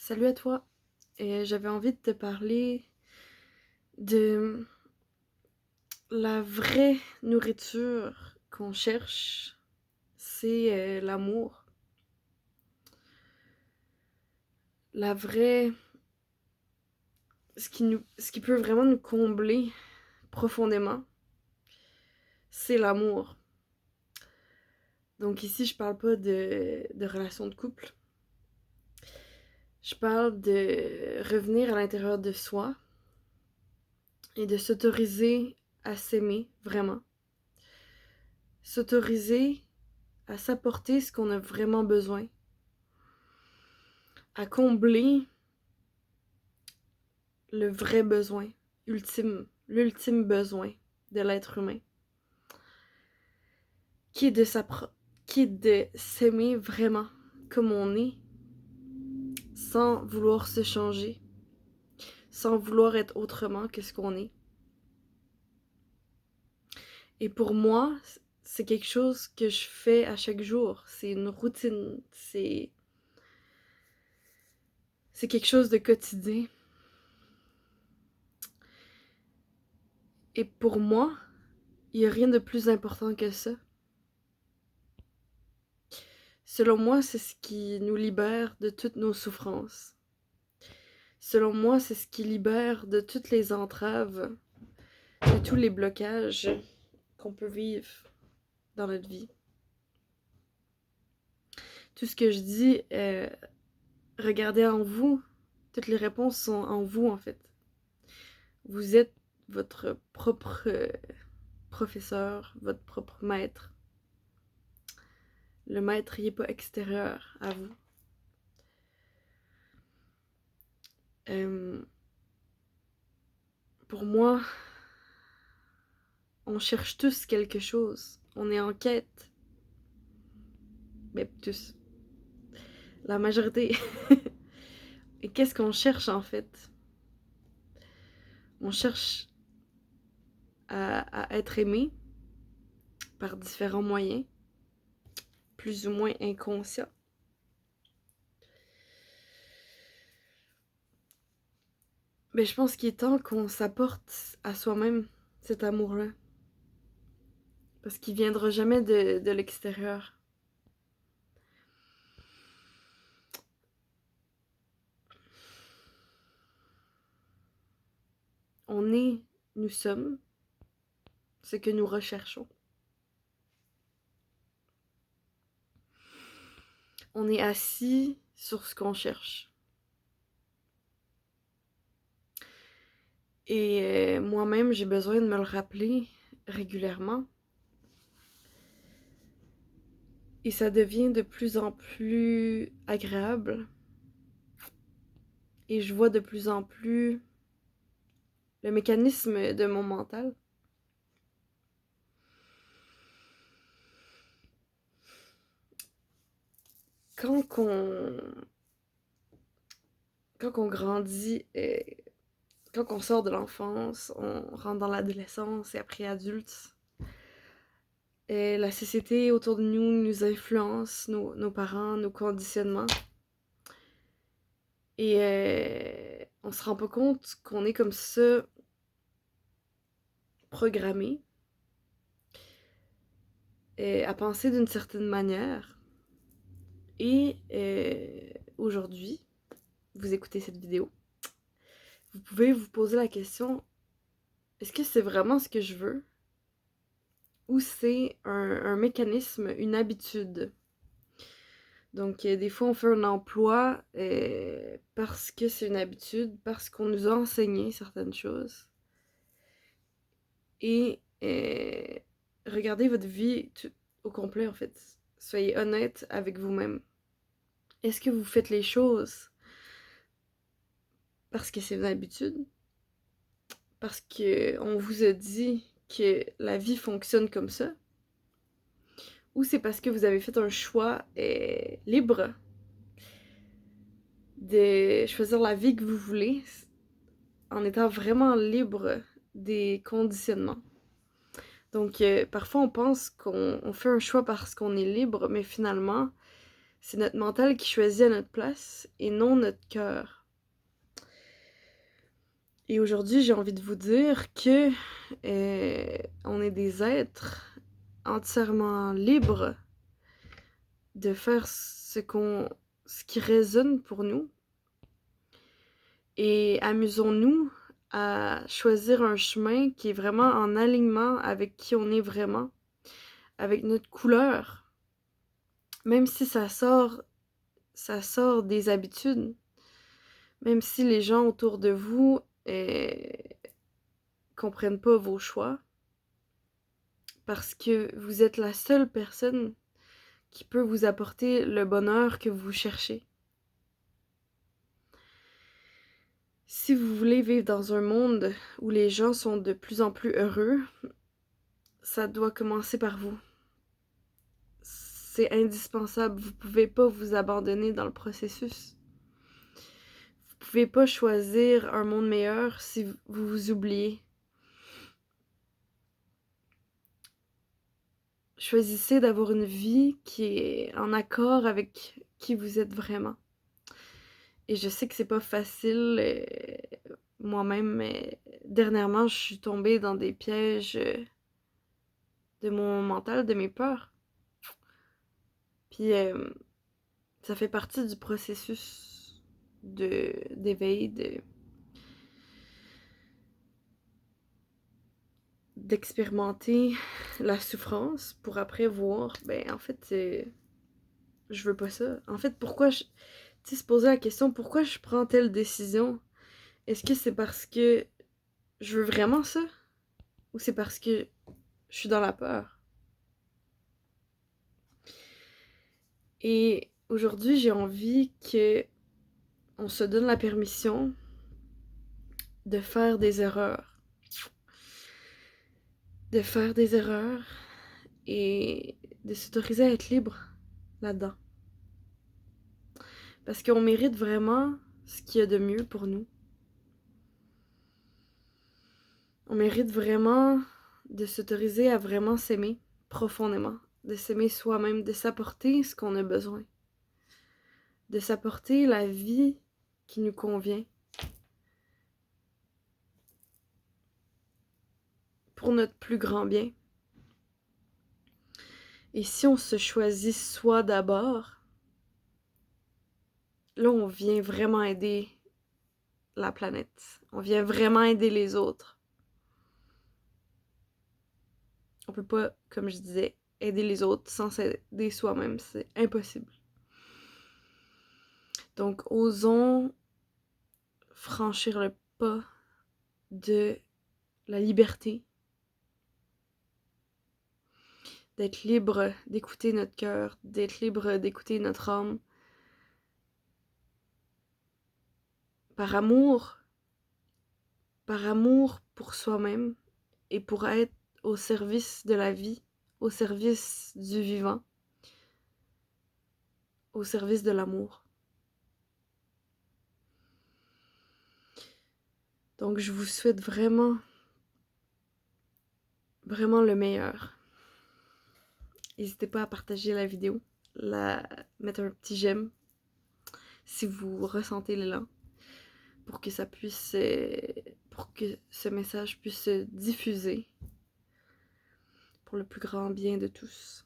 Salut à toi. Et j'avais envie de te parler de la vraie nourriture qu'on cherche, c'est l'amour. La vraie, ce qui peut vraiment nous combler profondément, c'est l'amour. Donc ici, je parle pas de relations de couple. Je parle de revenir à l'intérieur de soi et de s'autoriser à s'aimer vraiment. S'autoriser à s'apporter ce qu'on a vraiment besoin, à combler le vrai besoin, l'ultime besoin de l'être humain, qui est qui est de s'aimer vraiment comme on est, sans vouloir se changer, sans vouloir être autrement que ce qu'on est. Et pour moi, c'est quelque chose que je fais à chaque jour. C'est une routine. C'est quelque chose de quotidien. Et pour moi, il n'y a rien de plus important que ça. Selon moi, c'est ce qui nous libère de toutes nos souffrances. Selon moi, c'est ce qui libère de toutes les entraves, de tous les blocages qu'on peut vivre dans notre vie. Tout ce que je dis, regardez en vous. Toutes les réponses sont en vous, en fait. Vous êtes votre propre professeur, votre propre maître. Le maître, il n'est pas extérieur à vous. Pour moi, on cherche tous quelque chose. On est en quête. Mais tous. La majorité. Et qu'est-ce qu'on cherche en fait? On cherche à être aimé par différents moyens, plus ou moins inconscients. Mais je pense qu'il est temps qu'on s'apporte à soi-même cet amour-là. Parce qu'il viendra jamais de l'extérieur. On est, nous sommes, ce que nous recherchons. On est assis sur ce qu'on cherche. Et moi-même, j'ai besoin de me le rappeler régulièrement. Et ça devient de plus en plus agréable. Et je vois de plus en plus le mécanisme de mon mental. Quand qu'on, quand on grandit, quand on sort de l'enfance, on rentre dans l'adolescence et après adulte, et la société autour de nous nous influence, nos parents, nos conditionnements. Et on se rend pas compte qu'on est comme ça programmé à penser d'une certaine manière. Et aujourd'hui, vous écoutez cette vidéo, vous pouvez vous poser la question, est-ce que c'est vraiment ce que je veux? Ou c'est un mécanisme, une habitude? Donc, des fois, on fait un emploi parce que c'est une habitude, parce qu'on nous a enseigné certaines choses. Et regardez votre vie au complet, en fait. Soyez honnête avec vous-même. Est-ce que vous faites les choses parce que c'est une habitude? Parce qu'on vous a dit que la vie fonctionne comme ça? Ou c'est parce que vous avez fait un choix libre de choisir la vie que vous voulez en étant vraiment libre des conditionnements? Donc, parfois, on pense qu'on fait un choix parce qu'on est libre, mais finalement, C'est notre mental qui choisit à notre place et non notre cœur. Et aujourd'hui, j'ai envie de vous dire que on est des êtres entièrement libres de faire ce qui résonne pour nous. Et amusons-nous à choisir un chemin qui est vraiment en alignement avec qui on est vraiment, avec notre couleur. Même si ça sort des habitudes, même si les gens autour de vous comprennent pas vos choix, parce que vous êtes la seule personne qui peut vous apporter le bonheur que vous cherchez. Si vous voulez vivre dans un monde où les gens sont de plus en plus heureux, ça doit commencer par vous. C'est indispensable, vous pouvez pas vous abandonner dans le processus. Vous pouvez pas choisir un monde meilleur si vous vous oubliez. Choisissez d'avoir une vie qui est en accord avec qui vous êtes vraiment. Et je sais que c'est pas facile, moi-même, mais dernièrement, je suis tombée dans des pièges de mon mental, de mes peurs. Puis ça fait partie du processus d'éveil, d'expérimenter la souffrance pour après voir, ben en fait, je veux pas ça. En fait, pourquoi tu sais, se poser la question, pourquoi je prends telle décision? Est-ce que c'est parce que je veux vraiment ça? Ou c'est parce que je suis dans la peur? Et aujourd'hui, j'ai envie que on se donne la permission de faire des erreurs. De faire des erreurs et de s'autoriser à être libre là-dedans. Parce qu'on mérite vraiment ce qu'il y a de mieux pour nous. On mérite vraiment de s'autoriser à vraiment s'aimer profondément, de s'aimer soi-même, de s'apporter ce qu'on a besoin, de s'apporter la vie qui nous convient pour notre plus grand bien. Et si on se choisit soi d'abord, là on vient vraiment aider la planète, on vient vraiment aider les autres. On peut pas, comme je disais, aider les autres sans s'aider soi-même, c'est impossible. Donc, osons franchir le pas de la liberté, d'être libre d'écouter notre cœur, d'être libre d'écouter notre âme, par amour pour soi-même et pour être au service de la vie, au service du vivant, au service de l'amour. Donc, je vous souhaite vraiment, vraiment le meilleur. N'hésitez pas à partager la vidéo, mettre un petit j'aime si vous ressentez l'élan pour que ça puisse, pour que ce message puisse se diffuser pour le plus grand bien de tous.